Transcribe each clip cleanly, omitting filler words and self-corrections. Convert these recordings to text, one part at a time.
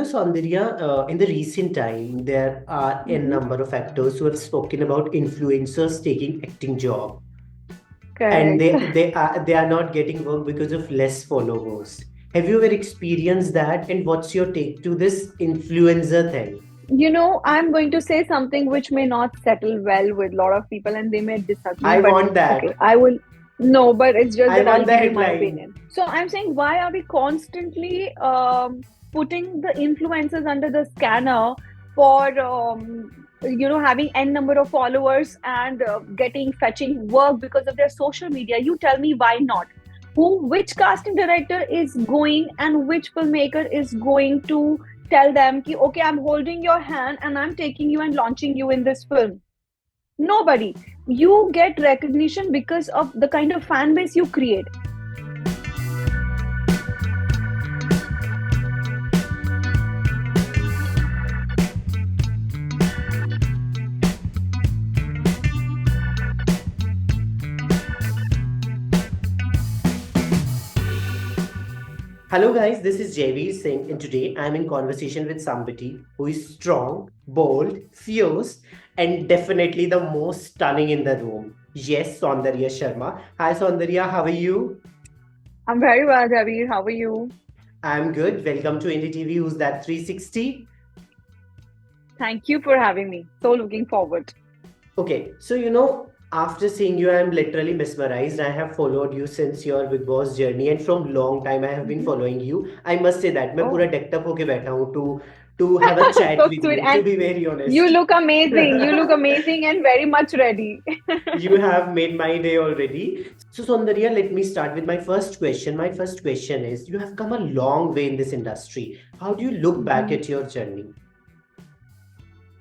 Saundarya, in the recent time, there are a Mhm. number of actors who have spoken about influencers taking acting job, and Correct. they are not getting work because of less followers. Have you ever experienced that? And what's your take to this influencer thing? I'm going to say something which may not settle well with a lot of people and they may disagree, I but want okay, that. I will. No, but it's just I that I'll want the give you my headline. opinion. So I'm saying, why are we constantly putting the influencers under the scanner for, having n number of followers and fetching work because of their social media? You tell me why not? Which casting director is going and which filmmaker is going to tell them ki, okay, I'm holding your hand and I'm taking you and launching you in this film? Nobody. You get recognition because of the kind of fan base you create. Hello, guys, this is Javeer Singh, and today I'm in conversation with somebody who is strong, bold, fierce, and definitely the most stunning in the room. Yes, Saundarya Sharma. Hi, Saundarya, how are you? I'm very well, Javeer. How are you? I'm good. Welcome to NDTV. Who's that 360? Thank you for having me. So looking forward. Okay, so after seeing you, I'm literally mesmerized. I have followed you since your Big Boss journey, and from long time I have been Mhm. following you. I must say that मैं Oh, पूरा decked up होके बैठा हूँ to have a chat so with sweet. you. To And be very you honest. look amazing. You look amazing and very much ready. You have made my day already. So, Saundarya, let me start with my first question. My first question is, you have come a long way in this industry. How do you look back Mhm. at your journey?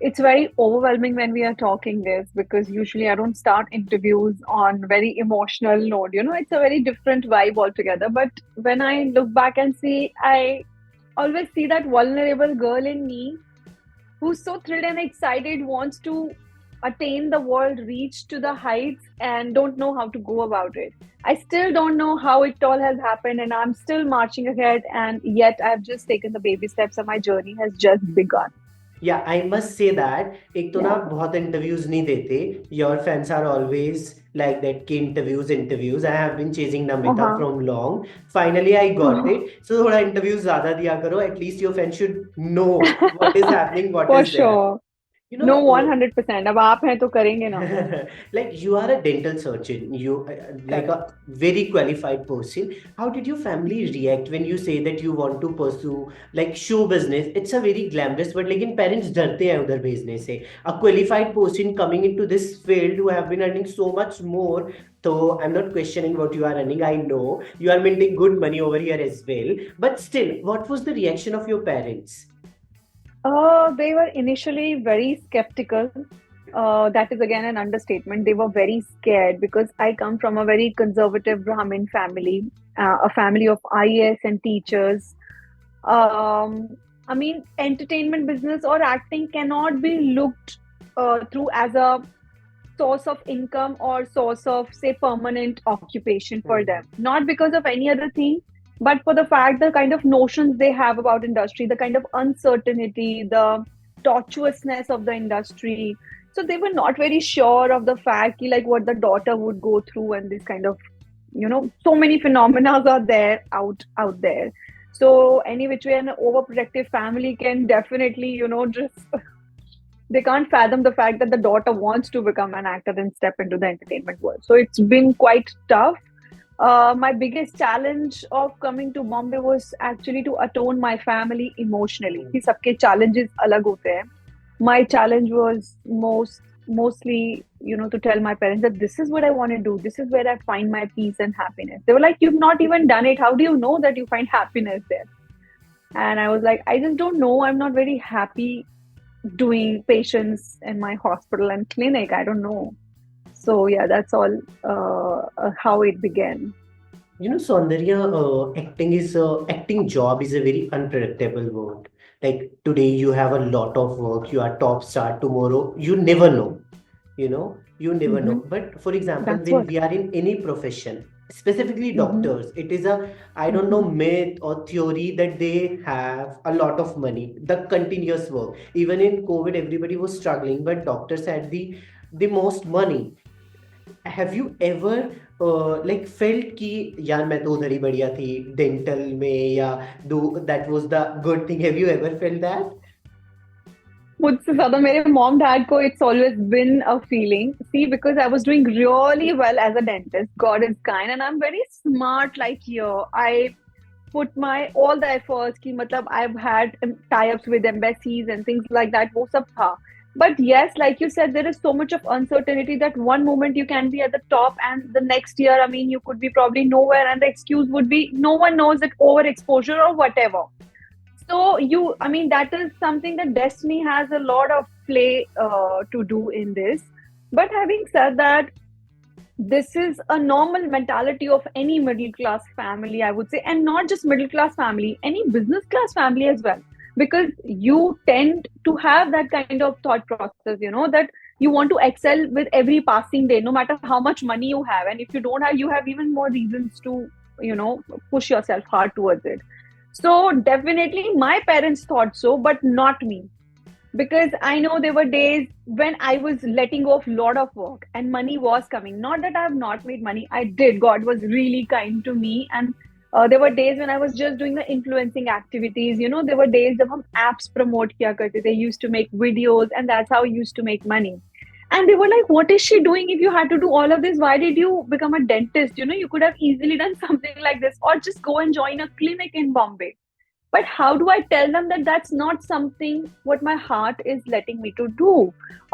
It's very overwhelming when we are talking this because usually I don't start interviews on very emotional note. It's a very different vibe altogether. But when I look back and see, I always see that vulnerable girl in me who's so thrilled and excited, wants to attain the world, reach to the heights, and don't know how to go about it. I still don't know how it all has happened, and I'm still marching ahead. And yet, I've just taken the baby steps, and my journey has just begun. Yeah, I must say that एक तो ना Yeah. आप बहुत interviews नहीं देते. Your fans are always like that कि interviews. I have been chasing Namita Uh-huh. from long. Finally, I got it. So थोड़ा interviews ज़्यादा दिया करो. At least your fans should know what is happening, what For is there. sure. You No, know, 100%. अब आप हैं तो करेंगे ना. like you are a dental surgeon, you like Correct. a very qualified person. How did your family Mhm. react when you say that you want to pursue like show business? It's a very glamorous, but लेकिन parents डरते हैं उधर भेजने से. A qualified person coming into this field who have been earning so much more. So I'm not questioning what you are earning. I know you are making good money over here as well. But still, what was the reaction of your parents? They were initially very skeptical. That is again an understatement. They were very scared because I come from a very conservative Brahmin family, a family of IAS and teachers. Um, I mean, entertainment business or acting cannot be looked through as a source of income or source of, say, permanent occupation for them. Not because of any other thing, but for the fact the kind of notions they have about industry, the kind of uncertainty, the tortuousness of the industry. So they were not very sure of the fact like what the daughter would go through and this kind of so many phenomena are there out there. So any which way an overprotective family can definitely just they can't fathom the fact that the daughter wants to become an actor and step into the entertainment world. So it's been quite tough. My biggest challenge of coming to Bombay was actually to atone my family emotionally. कि सबके challenges अलग होते हैं. My challenge was mostly to tell my parents that this is what I want to do. This is where I find my peace and happiness. They were like, "You've not even done it. How do you know that you find happiness there?" And I was like, "I just don't know. I'm not very happy doing patients in my hospital and clinic. I don't know." So yeah, that's all how it began. Saundarya, acting job is a very unpredictable word. Like today you have a lot of work, you are top star. Tomorrow you never know. You never know. Hmm. But for example, That's when what. we are in any profession, specifically Mm-hmm. doctors, it is a, I don't know, Mm-hmm. myth or theory that they have a lot of money, the continuous work. Even in COVID everybody was struggling, but doctors had the most money. Have you ever like felt कि यार मैं तो उधर ही बढ़िया थी dental में, या do that was the good thing? Have you ever felt that? मुझसे ज्यादा मेरे मॉम डैड को it's always been a feeling see because I was doing really well as a dentist God is kind and I am very smart like you I put my all the efforts कि मतलब I've had tie-ups with embassies and things like that वो सब था. But yes, like you said, there is so much of uncertainty that one moment you can be at the top and the next year, I mean, you could be probably nowhere, and the excuse would be no one knows that overexposure or whatever. So I mean, that is something that destiny has a lot of play to do in this. But having said that, this is a normal mentality of any middle class family, I would say, and not just middle class family, any business class family as well, because you tend to have that kind of thought process, that you want to excel with every passing day, no matter how much money you have, and if you don't have, you have even more reasons to push yourself hard towards it. So definitely my parents thought so, but not me, because I know there were days when I was letting go of a lot of work and money was coming. Not that I have not made money, I did. God was really kind to me, and there were days when I was just doing the influencing activities. There were days जब हम apps promote किया करते थे, used to make videos, and that's how I used to make money. And they were like, "What is she doing? If you had to do all of this, why did you become a dentist? You could have easily done something like this, or just go and join a clinic in Bombay." But how do I tell them that that's not something what my heart is letting me to do?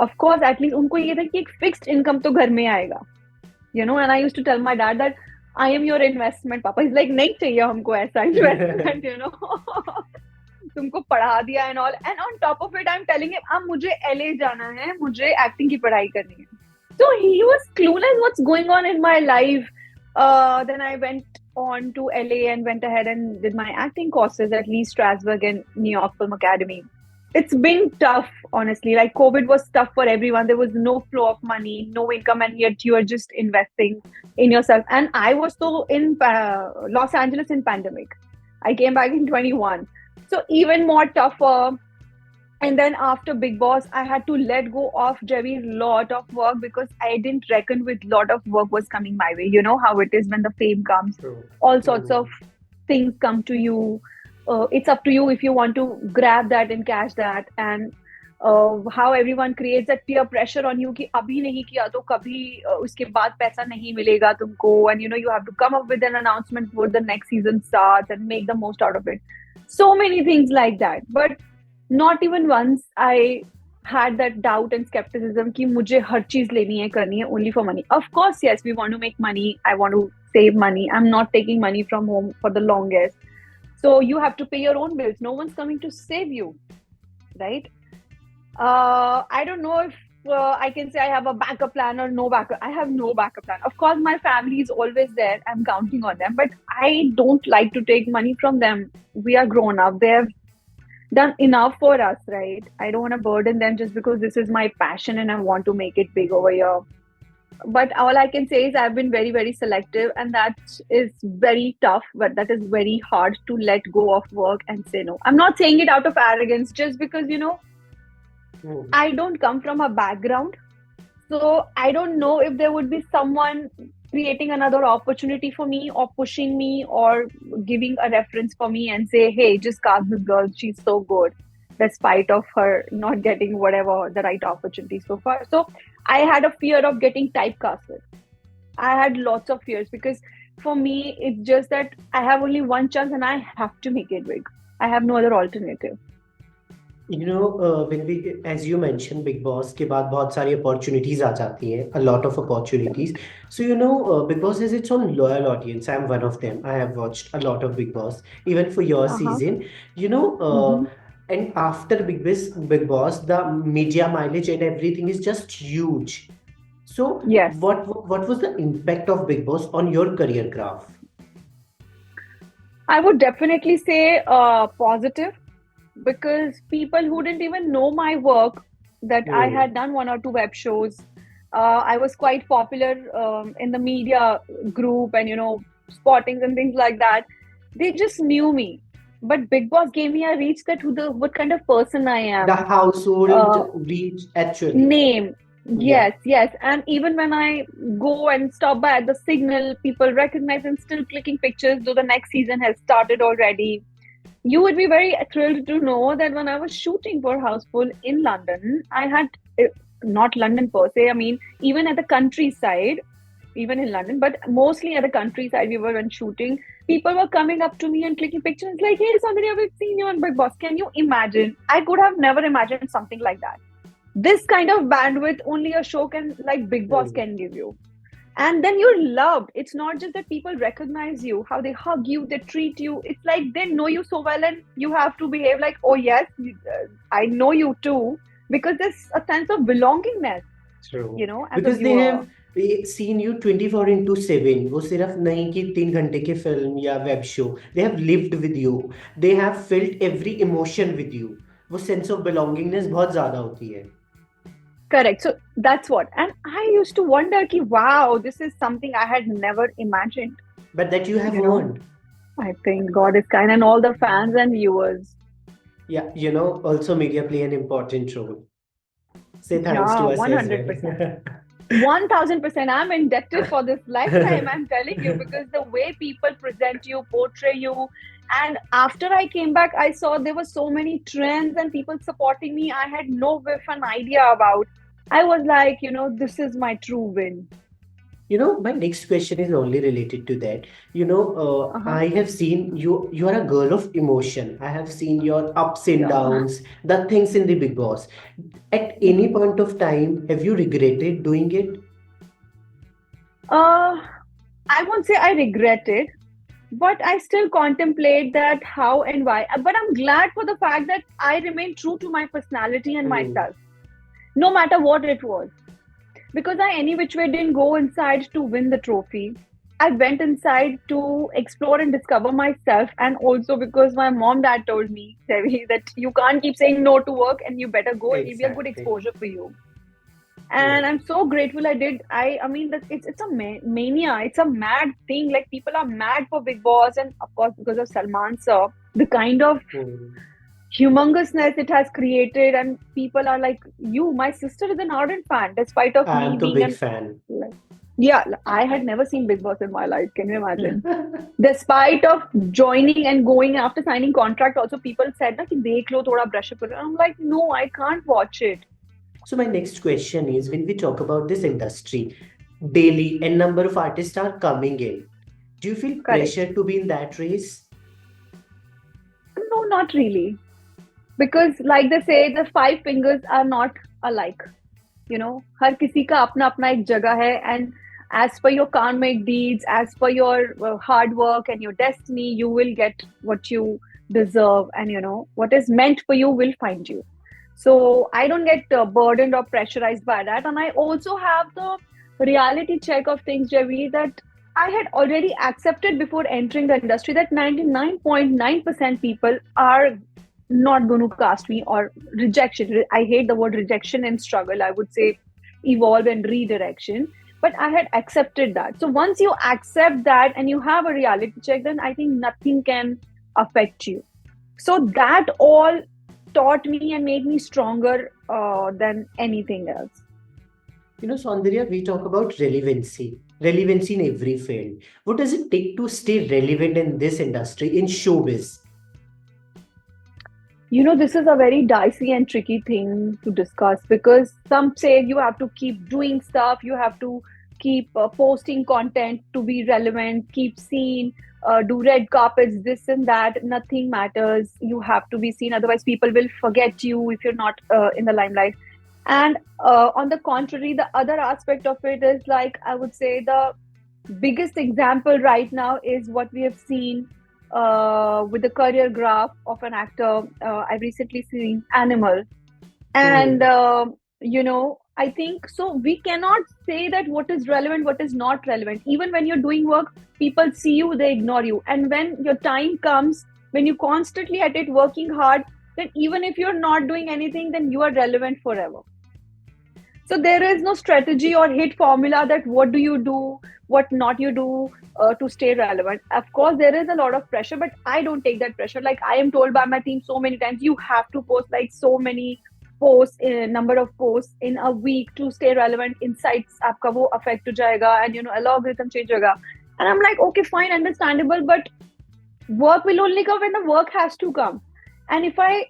Of course, at least उनको ये था कि एक fixed income तो घर में आएगा, And I used to tell my dad that I am your investment. Papa is like, नहीं चाहिए हमको ऐसा investment. तुमको पढ़ा दिया and all, and on top of it I'm telling him अब मुझे LA जाना है, मुझे acting की पढ़ाई करनी है. So he was clueless what's going on in my life. Then I went on to LA and went ahead and did my acting courses at Lee Strasberg and New York Film Academy. It's been tough, honestly. Like COVID was tough for everyone. There was no flow of money, no income, and yet you are just investing in yourself. And I was so in Los Angeles in pandemic. I came back in 21. So even more tougher. And then after Big Boss, I had to let go of very lot of work because I didn't reckon with lot of work was coming my way. You know how it is when the fame comes, True. all sorts True. of things come to you. It's up to you if you want to grab that and catch that. And how everyone creates that peer pressure on you कि अभी नहीं किया तो कभी उसके बाद पैसा नहीं मिलेगा तुमको, and you have to come up with an announcement before the next season starts and make the most out of it. So many things like that. But not even once I had that doubt and skepticism कि मुझे हर चीज लेनी है करनी है only for money. Of course, yes, we want to make money. I want to save money. I'm not taking money from home for the longest. So you have to pay your own bills. No one's coming to save you, right? I don't know if I can say I have a backup plan or no backup. I have no backup plan. Of course, my family is always there. I'm counting on them, but I don't like to take money from them. We are grown up. They have done enough for us, right? I don't want to burden them just because this is my passion and I want to make it big over here. But all I can say is I've been very, very selective, and that is very tough, but that is very hard to let go of work and say no. I'm not saying it out of arrogance, just because, Hmm. I don't come from a background. So I don't know if there would be someone creating another opportunity for me or pushing me or giving a reference for me and say, hey, just cast this girl. She's so good, despite of her not getting whatever the right opportunity so far. So I had a fear of getting typecasted. I had lots of fears because for me, it's just that I have only one chance and I have to make it big. I have no other alternative. When we, as you mentioned, Big Boss के बाद बहुत सारी opportunities आ जाती हैं, a lot of opportunities. So Big Boss has its own loyal audience. I'm one of them. I have watched a lot of Big Boss, even for your Uh-huh. season. You know, Mm-hmm. and after Big Boss, the media mileage and everything is just huge. So Yes. what was the impact of Big Boss on your career graph? I would definitely say positive, because people who didn't even know my work, that I Hmm. had done one or two web shows, I was quite popular in the media group and spottings and things like that. They just knew me. But Big Boss gave me a reach that who the what kind of person I The am. household Uh, reach actually. Name. Yeah. Yes, yes. And even when I go and stop by at the signal, people recognize and still clicking pictures, though the next season has started already. You would be very thrilled to know that when I was shooting for Houseful in London, I had not London per se, I mean, even at the countryside, even in London, but mostly at the countryside, we were when shooting. People were coming up to me and clicking pictures like, hey, Soundarya, we've seen you on Big Boss. Can you imagine? I could have never imagined something like that. This kind of bandwidth only a show can like Big Boss Hmm. can give you. And then you're loved. It's not just that people recognize you, how they hug you, they treat you. It's like they know you so well, and you have to behave like, oh yes, I know you too, because there's a sense of belongingness, True. as a Because they viewer. have seen you 24/7. वो सिर्फ नहीं कि 3 घंटे की film या web show. They have lived with you. They have felt every emotion with you. वो sense of belongingness बहुत ज़्यादा होती है. Correct. So that's what. And I used to wonder, ki, wow, this is something I had never imagined. But that you have You know, earned. I think God is kind, and all the fans and viewers. Yeah, also media play an important role. Say thanks Yeah, to us as 100%. well. 1000%. I'm indebted for this lifetime, I'm telling you, because the way people present you, portray you. And after I came back, I saw there were so many trends and people supporting me. I had no whiff an idea about. I was like, this is my true win. My next question is only related to that. Uh-huh. I have seen you, you are a girl of emotion. I have seen your ups and Yeah. downs, the things in the Big Boss. At any point of time, have you regretted doing it? Uh, I won't say I regret it, but I still contemplate that how and why. But I'm glad for the fact that I remain true to my personality and Hmm. myself, no matter what it was. Because I any which way didn't go inside to win the trophy. I went inside to explore and discover myself, and also because my mom dad told me, Devi, that you can't keep saying no to work and you better go. It'll be a good Exactly. exposure for you. Yeah. And I'm so grateful I did. I mean that it's a mania. It's a mad thing. Like people are mad for Big Boss, and of course because of Salman sir, the kind of Hmm. humongousness it has created, and people are like, you, my sister is an ardent fan despite of me I'm the being big an fan. like, yeah, I had never seen Big Boss in my life, can you imagine? Despite of joining and going after signing contract, also people said na, ki, dekh lo, thoda brush up karo. I'm like, no, I can't watch it. So my next question is, when we talk about this industry, daily n number of artists are coming in. Do you feel Correct. pressure to be in that race? No, not really, because like they say, the five fingers are not alike. हर किसी का अपना अपना एक जगह है, and as per your karmic deeds, as per your hard work and your destiny, you will get what you deserve, and what is meant for you will find you. So I don't get burdened or pressurized by that, and I also have the reality check of things, Javi, that I had already accepted before entering the industry that 99.9% people are not going to cast me, or rejection. I hate the word rejection and struggle. I would say evolve and redirection. But I had accepted that. So once you accept that and you have a reality check, then I think nothing can affect you. So that all taught me and made me stronger than anything else. Saundarya, we talk about relevancy in every field. What does it take to stay relevant in this industry, in showbiz? This is a very dicey and tricky thing to discuss, because some say you have to keep doing stuff, you have to keep posting content to be relevant, keep seen, do red carpets, this and that. Nothing matters. You have to be seen, otherwise, people will forget you if you're not in the limelight. And on the contrary, the other aspect of it is like, I would say, the biggest example right now is what we have seen with the career graph of an actor. I've recently seen Animal, and Hmm. I think so. We cannot say that what is relevant, what is not relevant. Even when you're doing work, people see you, they ignore you, and when your time comes, when you constantly at it working hard, then even if you're not doing anything, then you are relevant forever. So there is no strategy or hit formula that what do you do, what not you do to stay relevant. Of course, there is a lot of pressure, but I don't take that pressure. Like I am told by my team so many times, you have to post like so many posts, number of posts in a week to stay relevant. Insights आपका वो affect हो जाएगा, and algorithm change होगा. And I'm like, okay, fine, understandable, but work will only come when the work has to come. And if I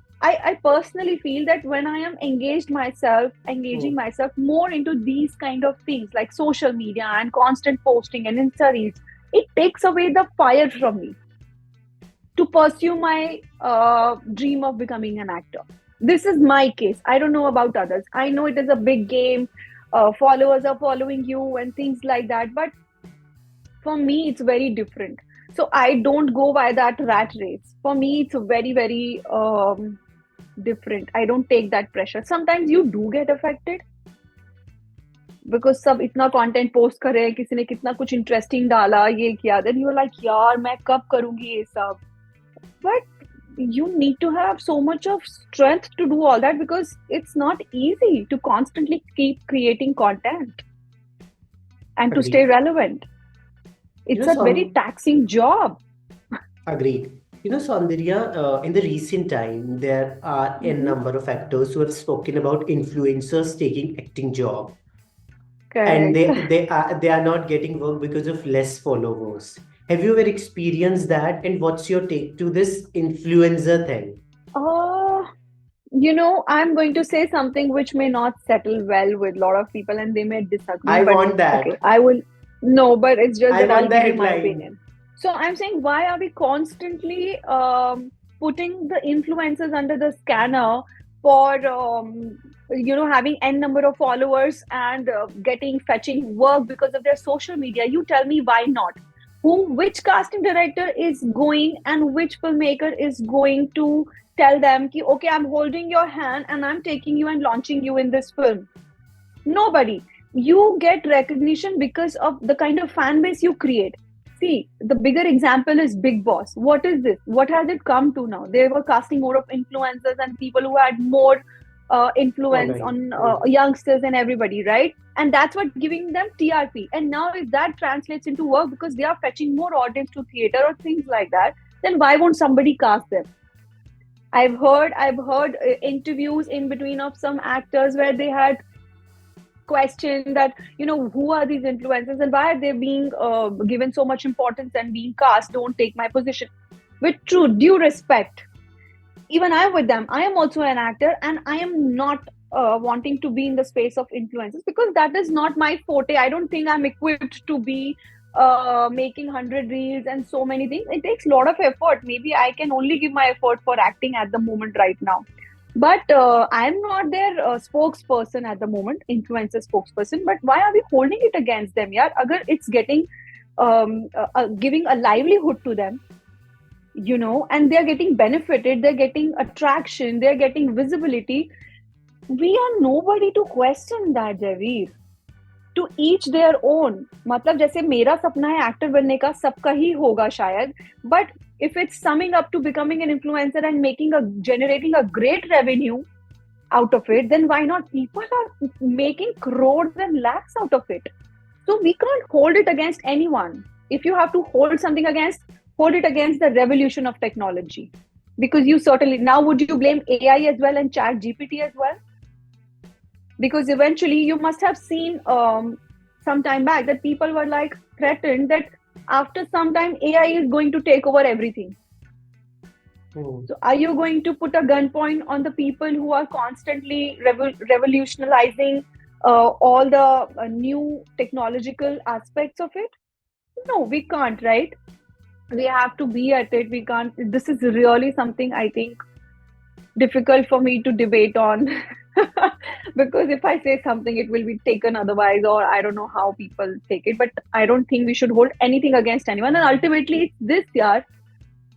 personally feel that when I am engaging myself more into these kind of things like social media and constant posting and Insta reels, it takes away the fire from me to pursue my dream of becoming an actor. This is my case. I don't know about others. I know it is a big game. Followers are following you and things like that. But for me, it's very different. So I don't go by that rat race. For me, it's very, very different. I don't take that pressure. Sometimes you do get affected because सब इतना content post कर रहे हैं, किसी ने कितना कुछ interesting डाला, ये किया, then you're like, यार मैं कब करूँगी ये सब? But you need to have so much of strength to do all that because it's not easy to constantly keep creating content and to stay Agreed. relevant. It's You know, a very taxing job. Agreed. You know, Saundarya, in the recent time, there are a number of actors who have spoken about influencers taking acting job, and Correct. they are not getting work because of less followers. Have you ever experienced that? And what's your take to this influencer thing? Uh, I'm going to say something which may not settle well with a lot of people and they may disagree, I but want okay, that. I will. No, but it's just I that I'll want the give you my headline. opinion. So I'm saying, why are we constantly putting the influencers under the scanner for, having n number of followers and fetching work because of their social media? You tell me why not? Which casting director is going and which filmmaker is going to tell them ki, okay, I'm holding your hand and I'm taking you and launching you in this film? Nobody. You get recognition because of the kind of fan base you create. See, the bigger example is Big Boss. What is this? What has it come to now? They were casting more of influencers and people who had more influence Following. on youngsters and everybody, right? And that's what giving them TRP. And now, if that translates into work because they are fetching more audience to theater or things like that, then why won't somebody cast them? I've heard interviews in between of some actors where they had question that who are these influencers and why are they being given so much importance and being cast, don't take my position. With true due respect, even I'm with them, I am also an actor and I am not wanting to be in the space of influencers because that is not my forte. I don't think I'm equipped to be making 100 reels and so many things. It takes a lot of effort. Maybe I can only give my effort for acting at the moment right now, but I'm not their spokesperson at the moment, influencer spokesperson. But why are we holding it against them? Yeah, agar it's getting giving a livelihood to them, and they're getting benefited, they're getting attraction, they're getting visibility. We are nobody to question that, Javeer. To each their own. मतलब जैसे मेरा सपना है actor बनने का, सबका ही होगा शायद, but if it's summing up to becoming an influencer and generating a great revenue out of it, then why not? People are making crores and lakhs out of it. So we can't hold it against anyone. If you have to hold something against, hold it against the revolution of technology. Because you certainly, now would you blame AI as well and chat GPT as well? Because eventually you must have seen some time back that people were like threatened that after some time AI is going to take over everything. So are you going to put a gunpoint on the people who are constantly revolutionizing all the new technological aspects of it? No, we can't, right? We have to be at it. We can't. This is really something I think difficult for me to debate on. Because if I say something, it will be taken otherwise, or I don't know how people take it. But I don't think we should hold anything against anyone. And ultimately, it's this यार,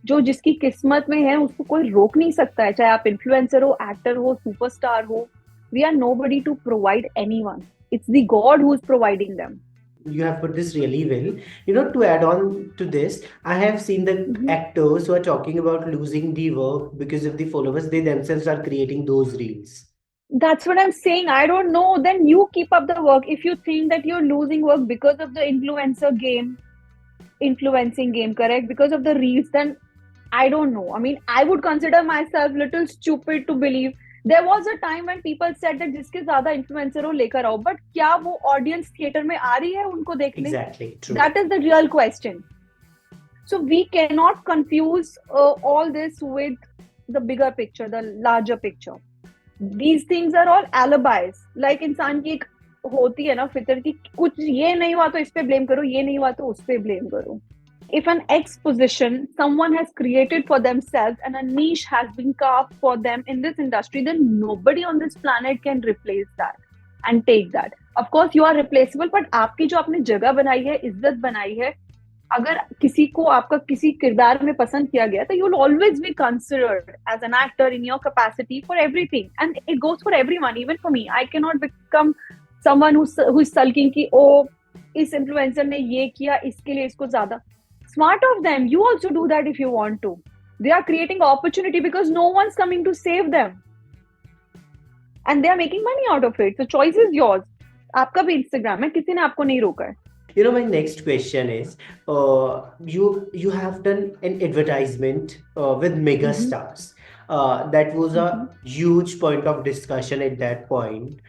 जो जिसकी किस्मत में है उसको कोई रोक नहीं सकता है, चाहे आप इन्फ्लुएंसर हो, एक्टर हो, सुपरस्टार हो. We are nobody to provide anyone. It's the God who's providing them. You have put this really well. You know, to add on to this, I have seen the actors who are talking about losing the work because of the followers. They themselves are creating those reels. That's what I'm saying. I don't know. Then you keep up the work. If you think that you're losing work because of the influencing game, correct? Because of the reels, then I don't know. I mean, I would consider myself little stupid to believe. There was a time when people said that जिसके ज्यादा influencer हो लेकर आओ, but क्या वो audience theater में आ रही है उनको देखने? Exactly, true. That is the real question. So we cannot confuse all this with the bigger picture, the larger picture. These things are all alibis. Like इंसान की एक होती है ना फितर की कुछ ये नहीं हुआ तो इस पे blame करो, ये नहीं हुआ तो उस पे blame करो. If an X position someone has created for themselves and a niche has been carved for them in this industry, then nobody on this planet can replace that and take that. Of course, you are replaceable, but आपकी जो आपने जगह बनाई है, इज्जत बनाई है, अगर किसी को आपका किसी किरदार में पसंद किया गया तो you'll always be considered as an actor in your capacity for everything, and it goes for everyone, even for me. I cannot become someone who's sulking कि ओ इस influencer ने ये किया इसके लिए इसको ज्यादा. Smart of them. You also do that if you want to. They are creating opportunity because no one's coming to save them, and they are making money out of it. So choice is yours. आपका भी Instagram है, किसी ने आपको नहीं रोका है. You know, my next question is, you have done an advertisement with mega stars. That was a huge point of discussion at that point.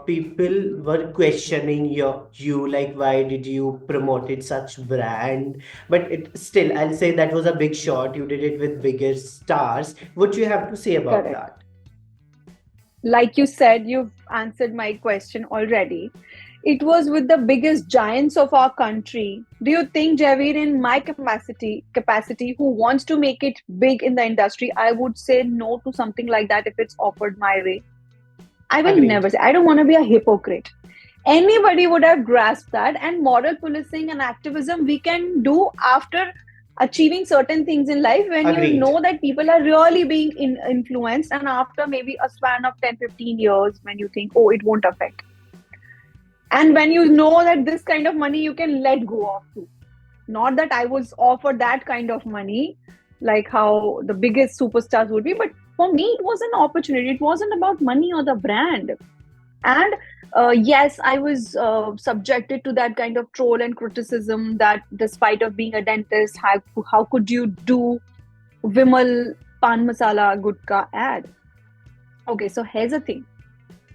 People were questioning you like, why did you promoted such brand? But still, I'll say that was a big shot. You did it with bigger stars. What do you have to say about Correct. that? Like you said, you've answered my question already. It was with the biggest giants of our country. Do you think, Javeer, in my capacity, who wants to make it big in the industry, I would say no to something like that if it's offered my way? I will Agreed. never say. I don't want to be a hypocrite. Anybody would have grasped that. And moral policing and activism we can do after achieving certain things in life, when Agreed. you know that people are really being influenced, and after maybe a span of 10-15 years when you think, oh, it won't affect, and when you know that this kind of money you can let go of too. Not that I was offered that kind of money like how the biggest superstars would be, but for me it was an opportunity. It wasn't about money or the brand. And yes, I was subjected to that kind of troll and criticism that despite of being a dentist, how could you do Vimal Pan Masala Gutka ad? Okay, so here's the thing.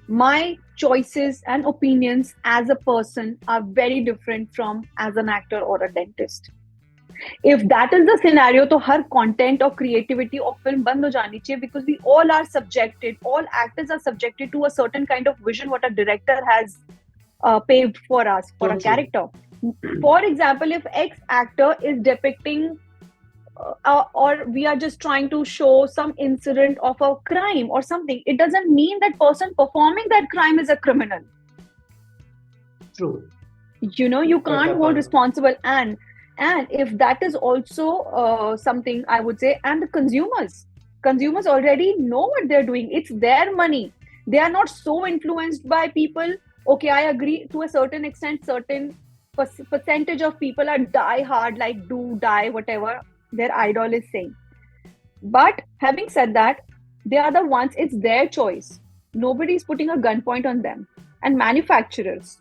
My choices and opinions as a person are very different from as an actor or a dentist. If that is the scenario, तो हर content or creativity of film बंद हो जानी चाहिए, because we all are subjected, all actors are subjected to a certain kind of vision what a director has paved for us, for a character. For example, if X actor is depicting or we are just trying to show some incident of a crime or something, it doesn't mean that person performing that crime is a criminal. True. You know, you can't hold responsible. And if that is also something, I would say, and the consumers already know what they're doing. It's their money. They are not so influenced by people. Okay, I agree to a certain extent, certain percentage of people are die hard, like do die, whatever their idol is saying. But having said that, they are the ones, it's their choice. Nobody's putting a gunpoint on them. And manufacturers.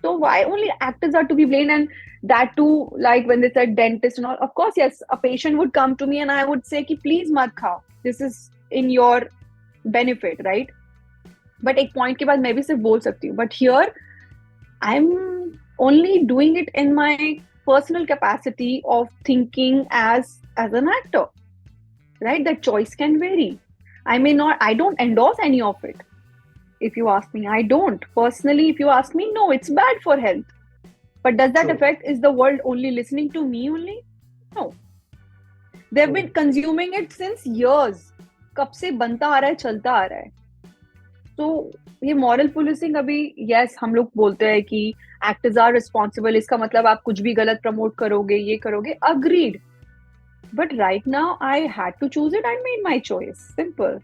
So why only actors are to be blamed? And that too, like when they said dentist and all, of course, yes, a patient would come to me and I would say, ki, please mat khao. This is in your benefit, right? But एक point के बाद मैं भी सिर्फ बोल सकती हूँ. But here, I'm only doing it in my personal capacity of thinking as an actor, right? That choice can vary. I don't endorse any of it. If you ask me, I don't. Personally, if you ask me, no, it's bad for health. But does that affect, is the world only listening to me only? No. They've been consuming it since years. कब से बनता आ रहा है, चलता आ रहा है. तो ये moral policing अभी, yes, हम लोग बोलते हैं कि actors are responsible, इसका मतलब आप कुछ भी गलत promote करोगे, ये करोगे, agreed. But right now, I had to choose it. I made my choice. Simple.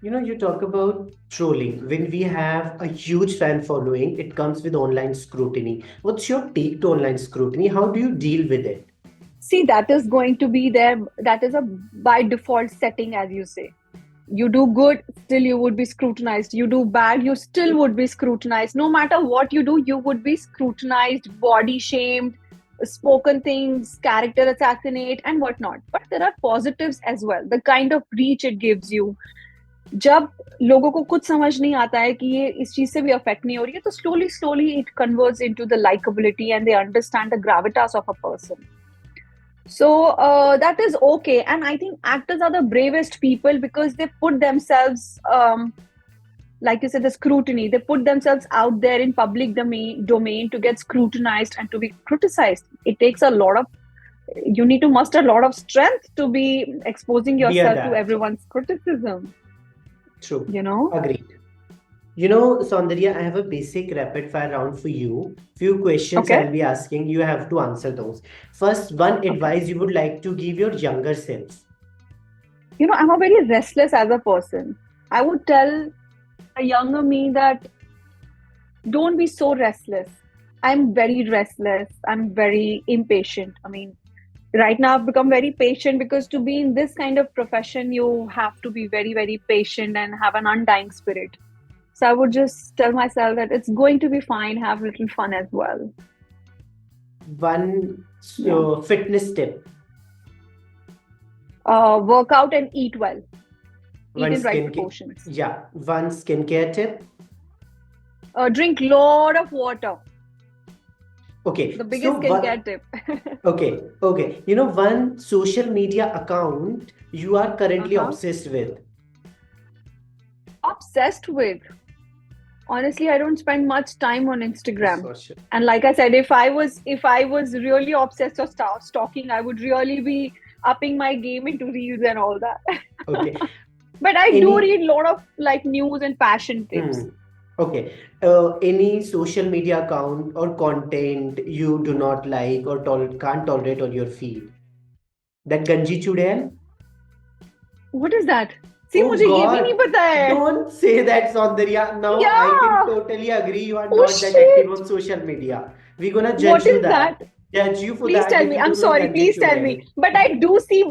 You know, you talk about trolling. When we have a huge fan following, it comes with online scrutiny. What's your take to online scrutiny? How do you deal with it? See, that is going to be there. That is a by default setting, as you say. You do good, still you would be scrutinized. You do bad, you still would be scrutinized. No matter what you do, you would be scrutinized, body shamed, spoken things, character assassinate, and whatnot. But there are positives as well. The kind of reach it gives you. जब लोगों को कुछ समझ नहीं आता है कि ये इस चीज से भी अफेक्ट नहीं हो रही है, तो slowly it converts into the likability and they understand the gravitas of a person. So that is okay, and I think actors are the bravest people because they put themselves, like you said, the scrutiny. They put themselves out there in public domain to get scrutinized and to be criticized. It takes a lot of, you need to muster a lot of strength to be exposing Hear yourself to that. everyone's criticism. True. You know? Agreed. You know, Saundarya, I have a basic rapid fire round for you. Few questions Okay. I'll be asking. You have to answer those. First, one Okay. advice you would like to give your younger self. You know, I'm a very restless as a person. I would tell a younger me that don't be so restless. I'm very restless. I'm very impatient. I mean, right now I've become very patient because to be in this kind of profession, you have to be very, very patient and have an undying spirit. So I would just tell myself that it's going to be fine, have a little fun as well. One Yeah. fitness tip. Work out and eat well. Eat One in right skincare. proportions. Yeah. One skincare tip. Drink lot of water. Okay. The biggest skincare tip. Okay. Okay. You know, one social media account you are currently obsessed with. Obsessed with. Honestly, I don't spend much time on Instagram. Social. And like I said, if I was really obsessed or stalking, I would really be upping my game into reels and all that. Okay. But I do Any- read a lot of like news and passion tips. Okay. Any social media account or content you do not like or can't tolerate on your feed? That Ganji Chudel? What is that? See, Oh मुझे ये भी God. नहीं पता है. Don't say that, Saundarya. Now I Yeah. can totally agree you are Oh, not that shit. active on social media. We're gonna judge What you is that? Judge you for Please that tell if me. you I'm don't know sorry. Ganji Please tell Chudel. me. But I do see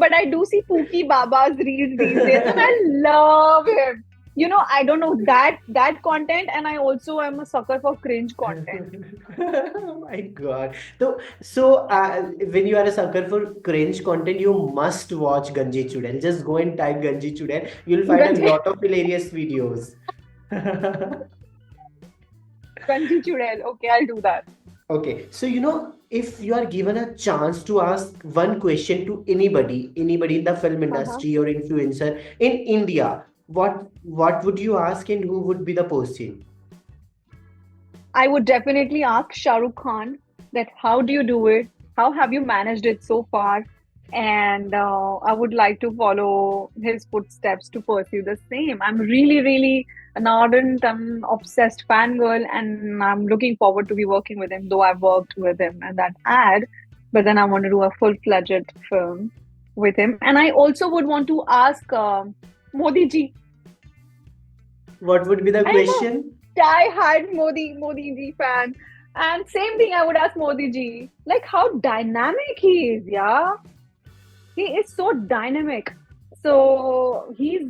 Pookie Baba's reels these days, and I love him. You know, I don't know that content, and I also am a sucker for cringe content. Oh my God. So when you are a sucker for cringe content, you must watch Ganji Chudel. Just go and type Ganji Chudel. You'll find a Ganji- lot of hilarious videos. Ganji Chudel. Okay, I'll do that. Okay, so you know, if you are given a chance to ask one question to anybody in the film industry or influencer in India, what would you ask and who would be the person? I would definitely ask Shah Rukh Khan that how do you do it? How have you managed it so far? And I would like to follow his footsteps to pursue the same. I'm really an ardent, obsessed fangirl, and I'm looking forward to be working with him, though I've worked with him in that ad. But then I want to do a full-fledged film with him. And I also would want to ask Modi ji. What would be the I know. question? Die-hard Modi ji fan. And same thing I would ask Modi ji. Like how dynamic he is, yeah. He is so dynamic. So he's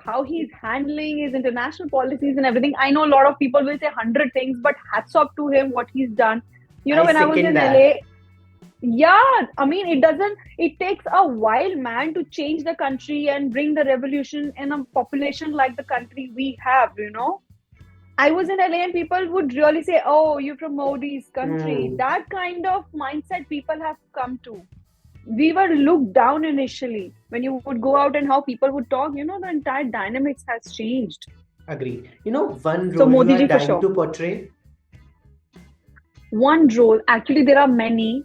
how he's handling his international policies and everything. I know a lot of people will say 100 things, but hats off to him what he's done. You know, I when I was second in that. LA, yeah, I mean, it takes a wild man to change the country and bring the revolution in a population like the country we have, you know. I was in LA and people would really say, oh, you're from Modi's country. That kind of mindset people have come to. We were looked down initially. When you would go out and how people would talk, you know, the entire dynamics has changed. Agree. You know, one So role Modi you ji are for dying sure. to portray? One role, actually, there are many,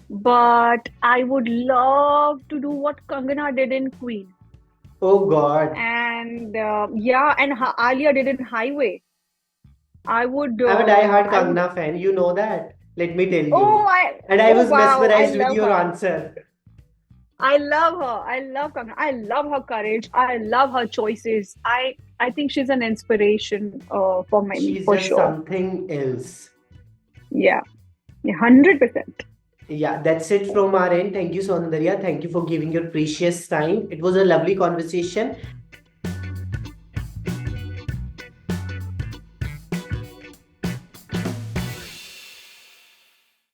but I would love to do what Kangana did in Queen. Oh God. And yeah, and Alia did in Highway. I would. I'm a die-hard I would- Kangna fan. You know that. Let me tell you. Oh, And I oh, was wow, mesmerized I with love your her. answer. I love her. I love Kangana. I love her courage. I love her choices. I think she's an inspiration for many, She's for just sure. something else. Yeah, 100%. Yeah, that's it from our end. Thank you, Saundarya. Thank you for giving your precious time. It was a lovely conversation.